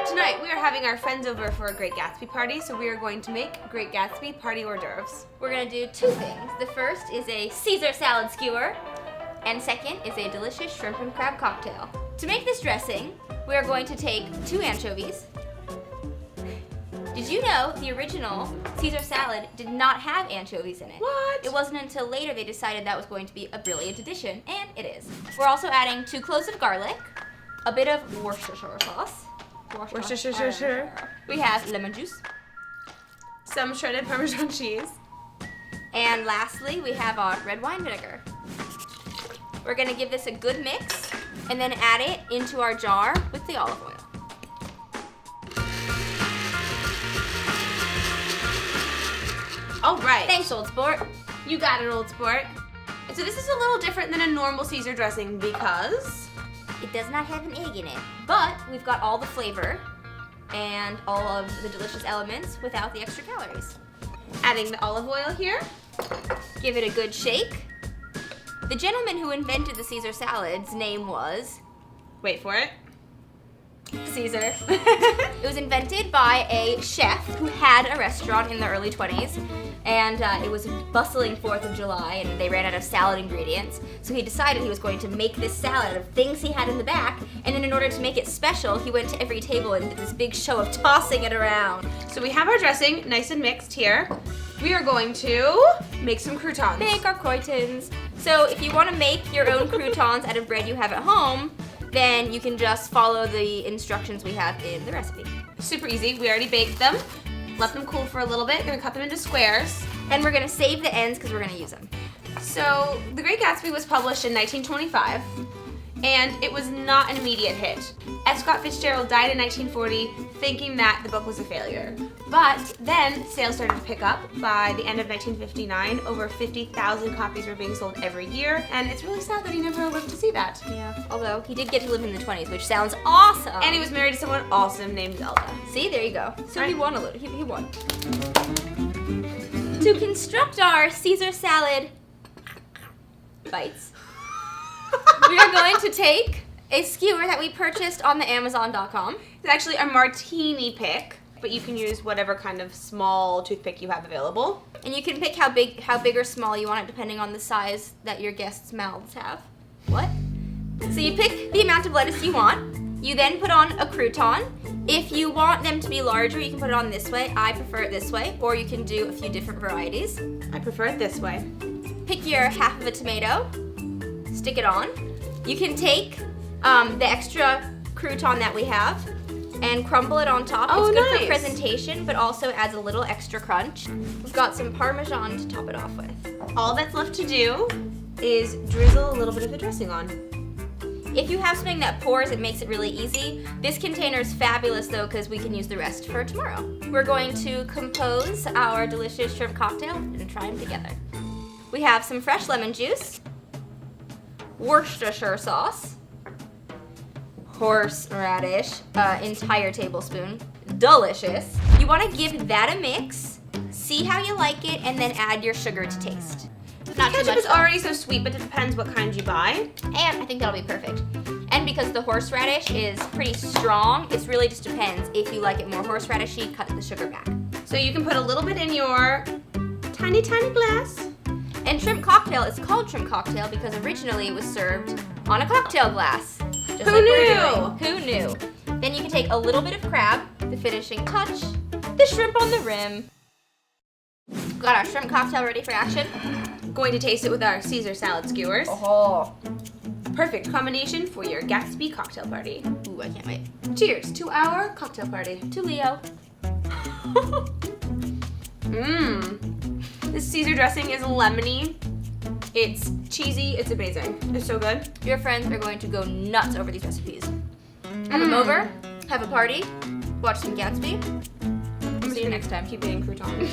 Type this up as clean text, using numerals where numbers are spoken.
Tonight we are having our friends over for a Great Gatsby party, so we are going to make Great Gatsby party hors d'oeuvres. We're gonna do two things. The first is a Caesar salad skewer, and second is a delicious shrimp and crab cocktail. To make this dressing, we are going to take 2 anchovies. Did you know the original Caesar salad did not have anchovies in it? What? It wasn't until later they decided that was going to be a brilliant addition, and it is. We're also adding 2 cloves of garlic, a bit of Worcestershire sauce. Worcestershire. We have lemon juice. Some shredded Parmesan cheese. And lastly, we have our red wine vinegar. We're gonna give this a good mix and then add it into our jar with the olive oil. All right. Thanks, old sport. You got it, old sport. And so this is a little different than a normal Caesar dressing because It does not have an egg in it, but we've got all the flavor and all of the delicious elements without the extra calories. adding the olive oil here. Give it a good shake. The gentleman who invented the Caesar salad's name was Wait for it. Caesar. It was invented by a chef who had a restaurant in the early 20s, and it was a bustling 4th of July, and they ran out of salad ingredients, so he decided he was going to make this salad out of things he had in the back, and then in order to make it special, he went to every table and did this big show of tossing it around. So we have our dressing nice and mixed here. We are going to make some croutons. Make our croutons. So if you want to make your own croutons out of bread you have at home, then you can just follow the instructions we have in the recipe. Super easy. We already baked them. Let them cool for a little bit. Gonna cut them into squares. And we're gonna save the ends because we're gonna use them. So The Great Gatsby was published in 1925, and it was not an immediate hit. F. Scott Fitzgerald died in 1940 thinking that the book was a failure. But then sales started to pick up. By the end of 1959, over 50,000 copies were being sold every year, and it's really sad that he never lived to see that. Yeah. Although he did get to live in the 20s, which sounds awesome. And he was married to someone awesome named Zelda. See, there you go. So Right. he won a little. He won. To construct our Caesar salad bites, we are going to take a skewer that we purchased on the Amazon.com. It's actually a martini pick, but you can use whatever kind of small toothpick you have available. And you can pick how big or small you want it depending on the size that your guests' mouths have. What? So you pick the amount of lettuce you want. You then put on a crouton. If you want them to be larger, you can put it on this way. I prefer it this way, or you can do a few different varieties. I prefer it this way. Pick your half of a tomato, stick it on. You can take the extra crouton that we have and crumble it on top. Oh, it's good nice. for presentation, but also adds a little extra crunch. We've got some Parmesan to top it off with. All that's left to do is drizzle a little bit of the dressing on. If you have something that pours, it makes it really easy. This container is fabulous though because we can use the rest for tomorrow. We're going to compose our delicious shrimp cocktail and try them together. We have some fresh lemon juice, Worcestershire sauce, horseradish, entire tablespoon, delicious. You want to give that a mix, see how you like it, and then add your sugar to taste. Not too Ketchup much is though. already so sweet, but it depends what kind you buy. And I think that'll be perfect. And because the horseradish is pretty strong, it really just depends. If you like it more horseradishy, cut the sugar back. So you can put a little bit in your tiny, tiny glass. And shrimp cocktail is called shrimp cocktail because originally it was served on a cocktail glass. Just Who like knew? we're doing. Who knew? Then you can take a little bit of crab, the finishing touch, the shrimp on the rim. Got our shrimp cocktail ready for action. Going to taste it with our Caesar salad skewers. Oh. Perfect combination for your Gatsby cocktail party. Ooh, I can't wait. Cheers to our cocktail party. To Leo. This Caesar dressing is lemony. It's cheesy. It's amazing. It's so good. Your friends are going to go nuts over these recipes. Have them over, have a party, watch some Gatsby. See you next time. Keep eating croutons.